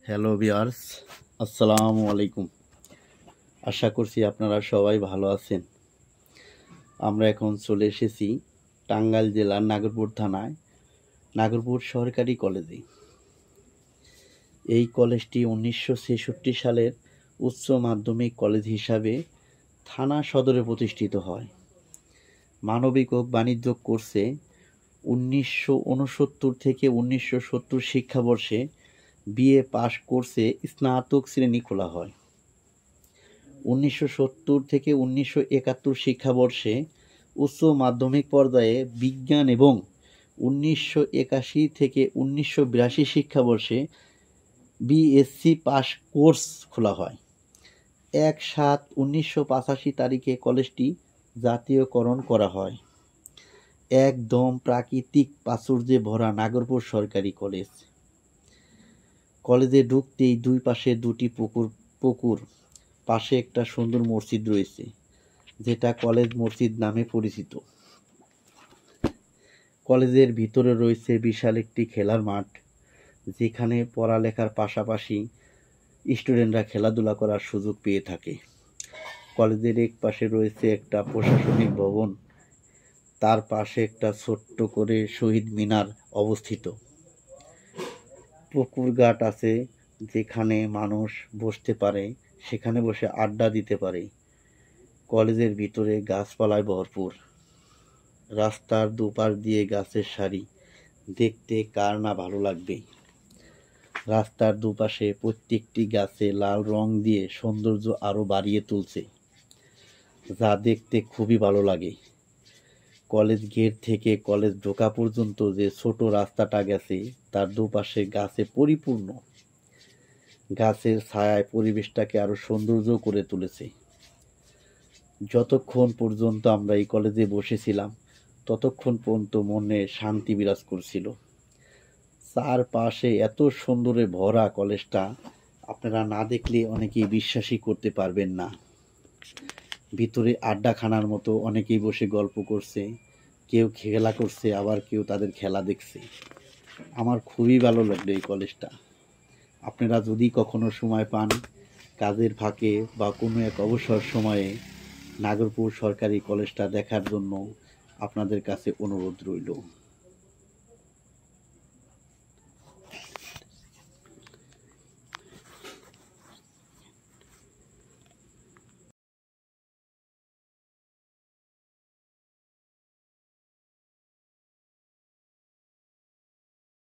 Hello viewers, আসসালামু আলাইকুম। আশা করছি আপনারা সবাই ভালো আছেন। আমরা এখন চলে এসেছি টাঙ্গাইল জেলার নাগরপুর থানায় নাগরপুর সরকারি কলেজে। এই কলেজটি 1966 সালের উচ্চ মাধ্যমিক কলেজ হিসাবে থানা সদরে প্রতিষ্ঠিত হয়। মানবিক ও বাণিজ্য কোর্সে 1969 থেকে 1970 শিক্ষাবর্ষে বিএ পাস কোর্সে স্নাতক শ্রেণী খোলা হয়। 1970 থেকে 1971 শিক্ষাবর্ষে উচ্চ মাধ্যমিক পর্যায়ে বিজ্ঞান এবং 1981 থেকে 1982 শিক্ষাবর্ষে বিএসসি পাস কোর্স খোলা হয়। 1/7/1985 তারিখে কলেজটি জাতীয়করণ করা হয়। একদম প্রাকৃতিক প্রাচুর্যে ভরা নাগরপুর সরকারি কলেজ। কলেজে ঢুকতেই দুই পাশে দুটি পুকুর, পাশে একটা সুন্দর মসজিদ রয়েছে, যেটা কলেজ মসজিদ নামে পরিচিত। কলেজের ভিতরে রয়েছে বিশাল একটি খেলার মাঠ, যেখানে পড়ালেখার পাশাপাশি স্টুডেন্টরা খেলাধুলা করার সুযোগ পেয়ে থাকে। কলেজের এক পাশে রয়েছে একটা প্রশাসনিক ভবন, তার পাশে একটা ছোট্ট করে শহীদ মিনার অবস্থিত। পুকুর ঘাট আছে, যেখানে মানুষ বসতে পারে, সেখানে বসে আড্ডা দিতে পারে। কলেজের ভিতরে গাছপালায় ভরপুর। রাস্তার দুপাশ দিয়ে গাছের সারি, দেখতে কার না ভালো লাগবে। রাস্তার দুপাশে প্রত্যেকটি গাছে লাল রং দিয়ে সৌন্দর্য আরো বাড়িয়ে তুলছে, যা দেখতে খুবই ভালো লাগে। কলেজ গেট থেকে কলেজ ঢোকা পর্যন্ত যে ছোট রাস্তাটা গেছে, তার দুপাশে গাছে পরিপূর্ণ। গাছের ছায়ায় পরিবেশটাকে আরো সৌন্দর্য করে তুলেছে। যতক্ষণ পর্যন্ত আমরা এই কলেজে বসেছিলাম, ততক্ষণ পর্যন্ত মনে শান্তি বিরাজ করছিল। চারপাশে এত সুন্দরে ভরা কলেজটা, আপনারা না দেখলে অনেকেই বিশ্বাসই করতে পারবেন না। ভিতরে আড্ডাখানার মতো অনেকেই বসে গল্প করছে, কেউ খেলা করছে, আবার কেউ তাদের খেলা দেখছে। আমার খুবই ভালো লাগলো এই কলেজটা। আপনারা যদি কখনো সময় পান, কাজের ফাঁকে বা কোনো এক অবসর সময়ে নাগরপুর সরকারি কলেজটা দেখার জন্য আপনাদের কাছে অনুরোধ রইল।